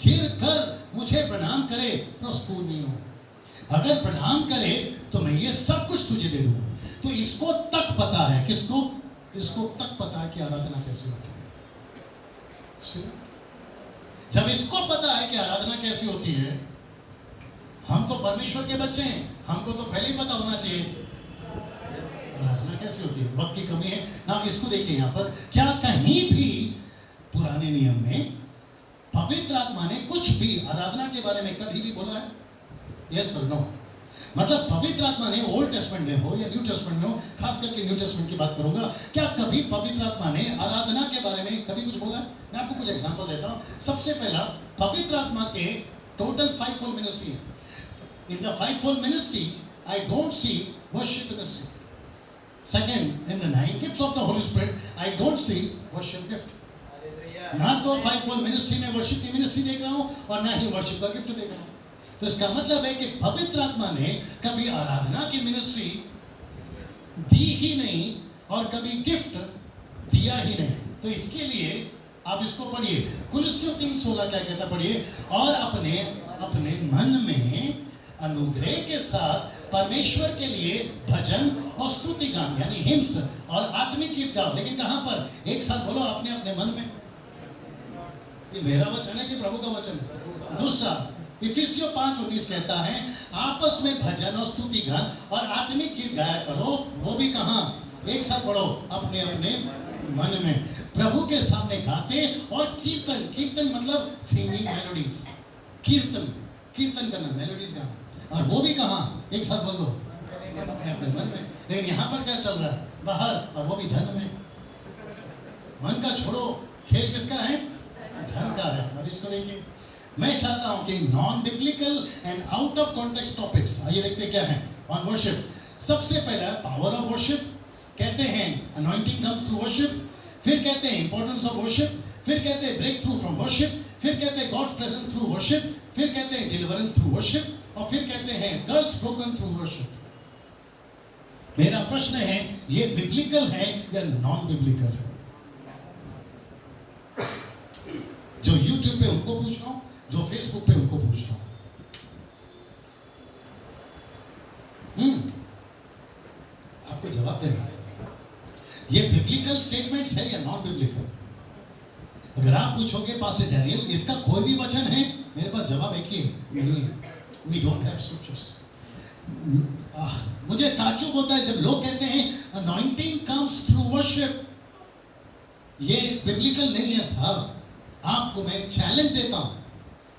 गिर कर मुझे प्रणाम करे प्रस्तुत नहीं हो, अगर प्रणाम करे तो मैं ये सब कुछ तुझे दे दूंगा। तो इसको तक पता है, किसको? इसको तक पता है कि आराधना कैसे होती है। जब इसको पता है कि आराधना कैसी होती है, हम तो परमेश्वर के बच्चे हैं, हमको तो पहले ही पता होना चाहिए आराधना कैसी होती है। वक्त की कमी है ना। इसको देखिए यहाँ पर, क्या कहीं भी पुराने नियम में पवित्र आत्मा ने कुछ भी आराधना के बारे में कभी भी बोला है? यस और नो? मतलब पवित्र आत्मा ने ओल्ड टेस्टमेंट में हो या न्यू टेस्टमेंट में हो, खास करके न्यू टेस्टमेंट की बात करूंगा, क्या कभी पवित्र आत्मा ने आराधना के बारे में कभी कुछ बोला? मैं आपको कुछ एग्जांपल देता हूं। सबसे पहला, पवित्र आत्मा के टोटल 5 फोल्ड मिनिस्ट्री है। In the 5 fold ministry I don't see worship ministry. Second, in the 9 gifts of the Holi spirit I don't see worship gift. ना तो 5 फोल्ड मिनिस्ट्री में वर्शिप की मिनिस्ट्री देख रहा हूं और ना ही वर्शिप का गिफ्ट देख रहा हूं। तो इसका मतलब है कि पवित्र आत्मा ने कभी आराधना की मिनिस्ट्री दी ही नहीं और कभी गिफ्ट दिया ही नहीं। तो इसके लिए आप इसको पढ़िए, कुलुस्सियों 3:16 क्या कहता, पढ़िए, और अपने अपने मन में अनुग्रह के साथ परमेश्वर के लिए भजन और स्तुति गान यानी हिम्स और आत्मिक गीत गाओ। लेकिन कहां पर? एक साथ बोलो, अपने अपने मन में। ये मेरा वचन है कि प्रभु का वचन है? दूसरा, इफिसियों 5:19 कहता है आपस में भजन और स्तुति गान और आत्मिक गीत गाया करो। वो भी कहां? एक साथ पढ़ो, अपने अपने मन में, प्रभु के सामने गाते और कीर्तन, कीर्तन मतलब सिंगिंग मेलोडीज, कीर्तन करना, मेलोडीज गाना। और वो भी कहां? एक साथ बोल दो, अपने अपने मन में। लेकिन यहां पर क्या चल रहा है? बाहर, और वो भी धन में। मन का छोड़ो, खेल किसका है? धन का है। अब इसको देखिए, मैं चाहता हूं कि non biblical and out of context topics, आइए देखते क्या है ऑन वर्शिप। सबसे पहला पावर ऑफ वर्शिप, कहते हैं अनॉइंटिंग कम्स थ्रू वर्शिप, फिर कहते हैं इंपॉर्टेंस ऑफ वर्शिप, फिर कहते हैं ब्रेक थ्रू फ्रॉम वर्शिप, फिर कहते हैं गॉड्स प्रेजेंस थ्रू वर्शिप, फिर कहते हैं डिलीवरेंस थ्रू वर्शिप, और फिर कहते हैं कर्स ब्रोकन थ्रू वर्शिप। मेरा प्रश्न है, ये बिब्लिकल है या नॉन बिब्लिकल है? जो यूट्यूब पे उनको पूछ रहा हूं, जो फेसबुक पे उनको पूछ रहा हूं। आपको जवाब देना है, ये बिब्लिकल स्टेटमेंट्स है या नॉन बिब्लिकल? अगर आप पूछोगे पास्टर डैनियल इसका कोई भी वचन है, मेरे पास जवाब एक ही है, नहीं है। We don't have scriptures. मुझे ताज्जुब होता है जब लोग कहते हैं अनॉइंटिंग कम्स थ्रू वर्शिप। ये बिब्लिकल नहीं है साहब। आपको मैं चैलेंज देता हूं,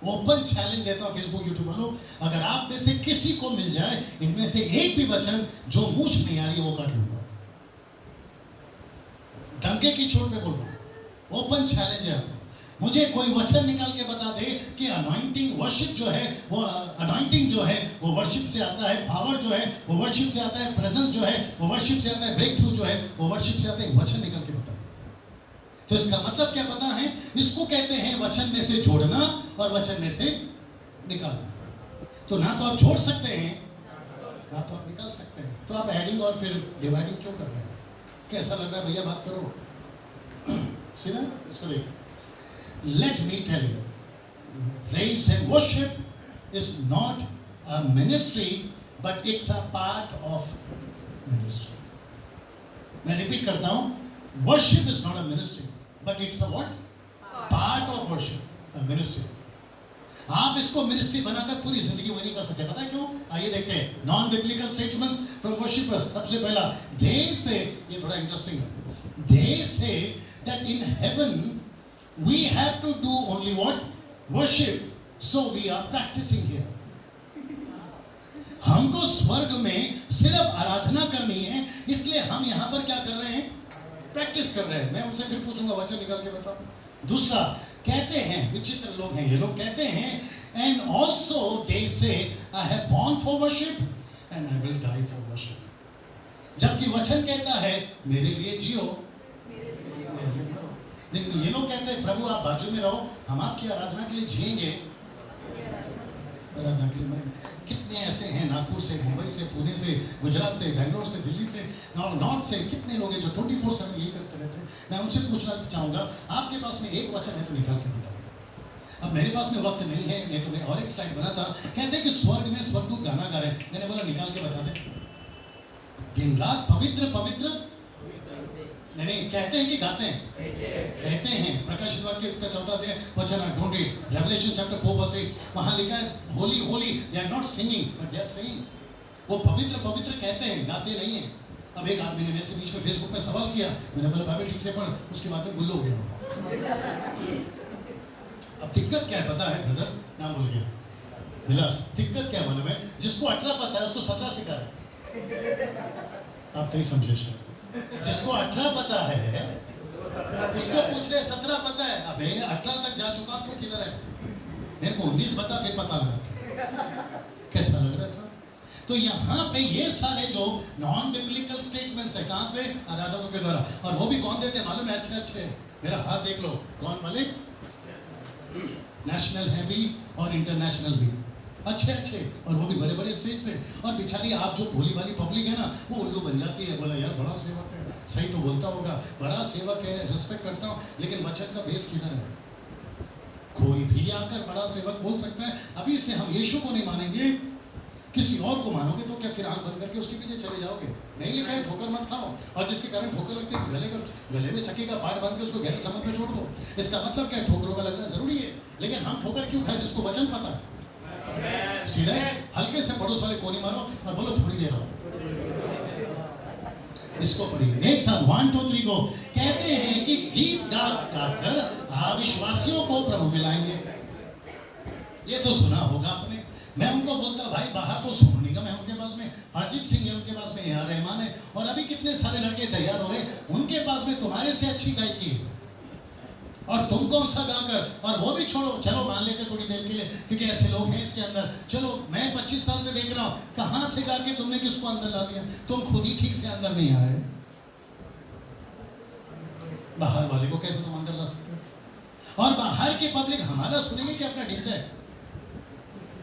ओपन चैलेंज देता हूं फेसबुक यूट्यूब वालों, अगर आप में से किसी को मिल जाए इनमें से एक भी वचन जो मुझ नहीं आ रही है वो काट लूंगा। डंके की चोट पे बोल रहा हूं, ओपन चैलेंज है आपको। मुझे कोई वचन निकाल के बता दे कि अनॉइंटिंग वर्शिप जो है वो अनॉइंटिंग जो है वो वर्शिप से आता है, पावर जो है वो वर्शिप से आता है, प्रेजेंस जो है वो वर्शिप से आता है, ब्रेक थ्रू जो है वो वर्शिप से आता है। वचन निकाल के बताइए। तो इसका मतलब क्या पता है? इसको कहते हैं वचन में से जोड़ना और वचन में से निकालना। तो ना तो आप जोड़ सकते हैं ना तो आप निकाल सकते हैं। तो आप एडिंग और फिर डिवाइडिंग क्यों कर रहे हैं? कैसा लग रहा है भैया? बात करो सीधा। इसको देखिए, let me tell you, praise and worship is not a ministry but it's a part of ministry. मैं रिपीट करता हूं, worship is not a ministry but it's a what? Part of worship, a ministry. आप इसको मिनिस्ट्री बनाकर पूरी जिंदगी वो नहीं कर सकते। पता है क्यों? आइए देखते हैं non biblical statements from worshippers. सबसे पहला, दे से, ये थोड़ा इंटरेस्टिंग है, they say that in heaven we have to do only what? Worship, so we are practising here. हमको स्वर्ग में सिर्फ आराधना करनी है, इसलिए हम यहां पर क्या कर रहे हैं? प्रैक्टिस कर रहे हैं। मैं उनसे फिर पूछूंगा, वचन निकाल के बताओ। दूसरा, कहते हैं, विचित्र लोग हैं ये लोग, कहते हैं and also they say I have born for worship and I will die for worship. जबकि वचन कहता है मेरे लिए जियो, मेरे लिए मरो। लेकिन ये लोग कहते हैं प्रभु आप बाजू में रहो, हम आपकी आराधना के लिए जिएंगे, आराधना के लिए मरेंगे। कितने ऐसे हैं नागपुर से, मुंबई से, पुणे से, गुजरात से, बेंगलोर से, दिल्ली से, नॉर्थ से, कितने लोग हैं जो 24/7 यही करते रहते हैं। मैं उनसे पूछना चाहूँगा, आपके पास में एक वचन है तो निकाल के बताइए। अब मेरे पास में वक्त नहीं है, नहीं तो मैं और एक स्लाइड बना था। कहते हैं कि स्वर्ग में स्वर्गदूत गाना गा रहे हैं। मैंने बोला निकाल के बता दे। दिन रात पवित्र पवित्र नहीं कहते हैं कि गाते हैं? कहते हैं। प्रकाशित वाक्य इसका 14 अध्याय वचन 8, डोंट रीड, रेवलेशन चैप्टर 4:8, वहां लिखा है holy holy, they are not singing but they are saying. वो पवित्र पवित्र कहते हैं, गाते नहीं है। अब एक आदमी ने मेरे से बीच में फेसबुक में सवाल किया, मैंने बोला बाइबल ठीक से पढ़, उसके बाद में गुल्लो हो गया। अब दिक्कत क्या है पता है ब्रदर? नाम भूल गया, विलास। दिक्कत क्या मालूम है, जिसको 18 पता है उसको 17 सिखा रहे। आप नहीं समझे शायद। जिसको 18 पता है इसको पूछ रहे 17 पता है। अबे 18 तक जा चुका तो किधर है? मेरे को 19 पता, फिर पता लगा। कैसा लग रहा है साहब? तो यहाँ पे ये सारे जो नॉन बिब्लिकल स्टेटमेंट्स है, कहाँ से? आराधकों के द्वारा। और वो भी कौन देते हैं मालूम है? अच्छे अच्छे, मेरा हाथ देख लो, कौन वाले? नेशनल है भी और इंटरनेशनल भी, अच्छे अच्छे, और वो भी बड़े बड़े स्टेज से। और बेचारी आप जो भोली भाली पब्लिक है ना, वो उल्लू बन जाती है। बोला यार बड़ा सेवक है, सही तो बोलता होगा, बड़ा सेवक है, रिस्पेक्ट करता हूँ, लेकिन वचन का बेस किधर है? कोई भी आकर बड़ा सेवक बोल सकता है। अभी से हम यीशु को नहीं मानेंगे, किसी और को मानोगे तो क्या फिर आंख बंद करके उसके पीछे चले जाओगे? नहीं लिखा है ठोकर मत खाओ, और जिसके कारण ठोकर लगती है गले में चक्की का पार्ट बांध के उसको गहरे समुद्र में छोड़ दो। इसका मतलब क्या है? ठोकरों का लगना जरूरी है, लेकिन हम ठोकर क्यों खाए? जिसको वचन पता है। सीधा हल्के से पड़ोस वाले कोनी मारो और बोलो थोड़ी देर आओ। इसको पढ़िए एक साथ, 1 2 3 को। कहते हैं कि गीत गाकर अविश्वासियों को प्रभु मिलाएंगे। ये तो सुना होगा आपने। मैं उनको बोलता भाई बाहर तो सुनने का, मैं उनके पास में अरिजीत सिंह है, उनके पास में ए आर रहमान है, और अभी कितने सारे लड़के तैयार हो रहे, उनके पास में तुम्हारे से अच्छी गायकी है, और तुम कौन सा गाकर, और वो भी छोड़ो, चलो मान लेते थोड़ी देर के लिए, क्योंकि ऐसे लोग हैं इसके अंदर। चलो मैं 25 साल से देख रहा हूँ, कहाँ से गा के तुमने किसको अंदर ला लिया? तुम खुद ही ठीक से अंदर नहीं आए, बाहर वाले को कैसे तुम अंदर ला सकते हो? और बाहर की पब्लिक हमारा सुनेगी कि अपना ढिंचा है?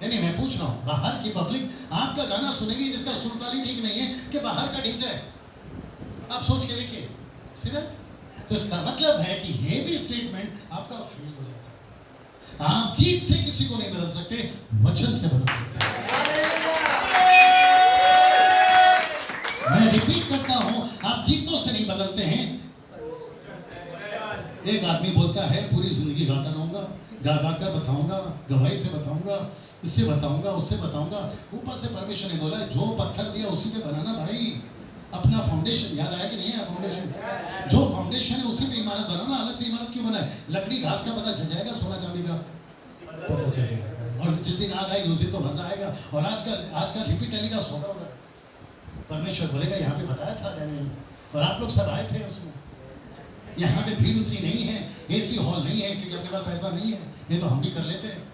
नहीं, मैं पूछ रहा हूँ, बाहर की पब्लिक आपका गाना सुनेगी जिसका सुरताली ठीक नहीं है, कि बाहर का ढिंचा है? आप सोच के देखिए सीधा। तो इसका मतलब है कि ये भी स्टेटमेंट आपका फेल हो जाता है। आप गीत से किसी को नहीं बदल सकते, वचन से बदल सकते हैं। मैं रिपीट करता हूं, आप गीतों से नहीं बदलते हैं। एक आदमी बोलता है पूरी जिंदगी गाता रहूंगा, गा गा कर बताऊंगा, गवाही से बताऊंगा, इससे बताऊंगा, उससे बताऊंगा। ऊपर से परमेश्वर ने बोला जो पत्थर दिया उसी पे बनाना भाई, अपना फाउंडेशन। याद आया कि नहीं है? फाउंडेशन, जो फाउंडेशन है उसी पे इमारत बनाना। अलग से इमारत क्यों बनाए? लकड़ी घास का पता चल जाएगा, सोना चांदी का पता चल जाएगा, और जिस दिन आग आएगी उस दिन तो मजा आएगा। और आज का रिपीट टेलीकास्ट होगा उधर, परमेश्वर बोलेगा यहाँ पे बताया था डैनियल में, और आप लोग सब आए थे उसमें। यहाँ पे भीड़ उतनी नहीं है, एसी हॉल नहीं है, क्योंकि अपने पास पैसा नहीं है, नहीं तो हम भी कर लेते हैं।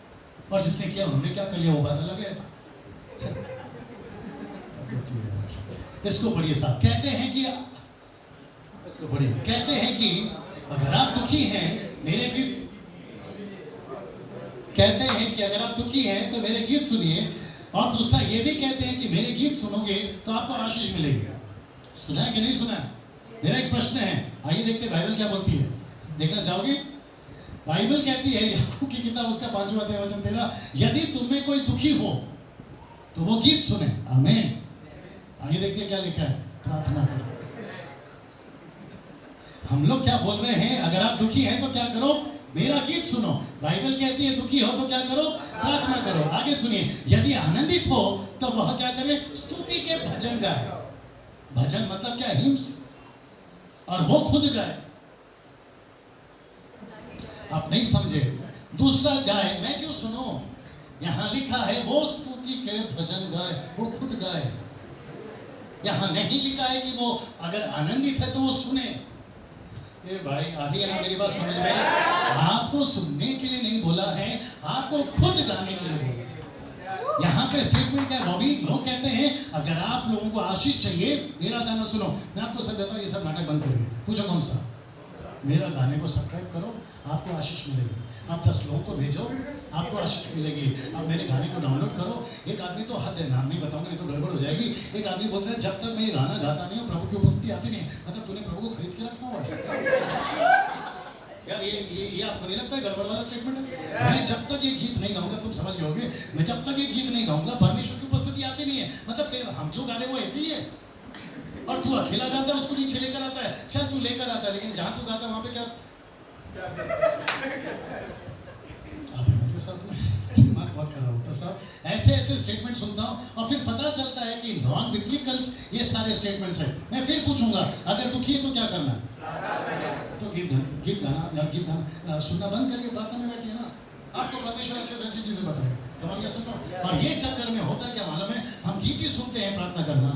और जिसने किया उन्होंने क्या कर लिया वो बात अलग है। इसको पढ़िए साहब। कहते हैं कि, इसको पढ़िए, कहते हैं कि अगर आप दुखी हैं मेरे गीत, कहते हैं कि अगर आप दुखी हैं तो मेरे गीत सुनिए, और दूसरा ये भी कहते हैं कि मेरे गीत सुनोगे तो आपको आशीष मिलेगी। सुना है कि नहीं सुना है? मेरा एक प्रश्न है, आइए देखते बाइबल क्या बोलती है। देखना चाहोगे? बाइबल कहती है, याकूब की किताब उसका 5वां अध्याय वचन 13, यदि तुम में कोई दुखी हो तो वो गीत सुने। आमीन। आइए देखते क्या लिखा है, प्रार्थना करो। हम लोग क्या बोल रहे हैं? अगर आप दुखी हैं तो क्या करो? मेरा गीत सुनो। बाइबल कहती है दुखी हो तो क्या करो? प्रार्थना करो। आगे सुनिए, यदि आनंदित हो तो वह क्या करे? स्तुति के भजन गाए। भजन मतलब क्या? हिम्स। और वो खुद गाए। आप नहीं समझे? दूसरा गाए, मैं क्यों सुनो? यहां लिखा है वो स्तुति के भजन गाए, वो खुद गाए। यहां नहीं लिखा है कि वो अगर आनंदित है तो वो सुने। ए भाई, आ रही है ना मेरी बात समझ में? आपको सुनने के लिए नहीं बोला है, आपको खुद गाने के लिए बोला। यहाँ पे स्टेटमेंट क्या है? बॉबी, लोग कहते हैं अगर आप लोगों को आशीष चाहिए मेरा गाना सुनो। मैं आपको सब बताऊँ, ये सब नाटक बंद करिए। पूछो कौन सा? मेरा गाने को सब्सक्राइब करो, आपको आशीष मिलेगी। आप 10 लोगों को भेजो, आपको आशीष मिलेगी। आप मेरे गाने को डाउनलोड करो। एक आदमी तो हद है, नाम नहीं बताऊंगा नहीं तो गड़बड़ हो जाएगी। एक आदमी बोलता है जब तक मैं ये गाना गाता नहीं हूँ प्रभु की उपस्थिति आती नहीं। मतलब तूने प्रभु को खरीद के रखा हुआ है यार। ये आपको नहीं लगता है गड़बड़ वाला स्टेटमेंट है? मैं जब तक ये गीत नहीं गाऊंगा, तुम समझ गए, मैं जब तक ये गीत नहीं गाऊंगा परमेश्वर की उपस्थिति आती नहीं है। मतलब हम जो गा रहे वो ऐसे ही है, और तू अकेला गाता है उसको नीचे लेकर आता है। चल तू लेकर आता है, लेकिन जहां तू गाता है वहां पे क्या आप मेरे साथ में दिमाग बहुत खराब होता साहब। ऐसे ऐसे स्टेटमेंट सुनता हूँ और फिर पता चलता है कि नॉन बिब्लिकल्स ये सारे स्टेटमेंट्स हैं। मैं फिर पूछूंगा अगर दुखी है तो क्या करना है? तो गीत गाना या गीत गाना सुनना बंद करिए, प्रार्थना में बैठिए ना। आपको परमेश्वर अच्छे से अच्छी चीजें बताएगा। कमाल कर सकता हूँ। और ये चक्कर में होता क्या मालूम है, हम गीत ही सुनते हैं, प्रार्थना करना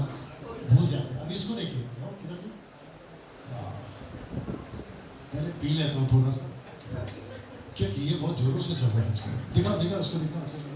भूल जाते हैं। अब इसको देखिए, किधर की पहले पी लेता हूँ थोड़ा सा, क्योंकि ये बहुत जोरों से चल रहा है आजकल। दिखाओ दिखाओ उसको, दिखाओ अच्छे से।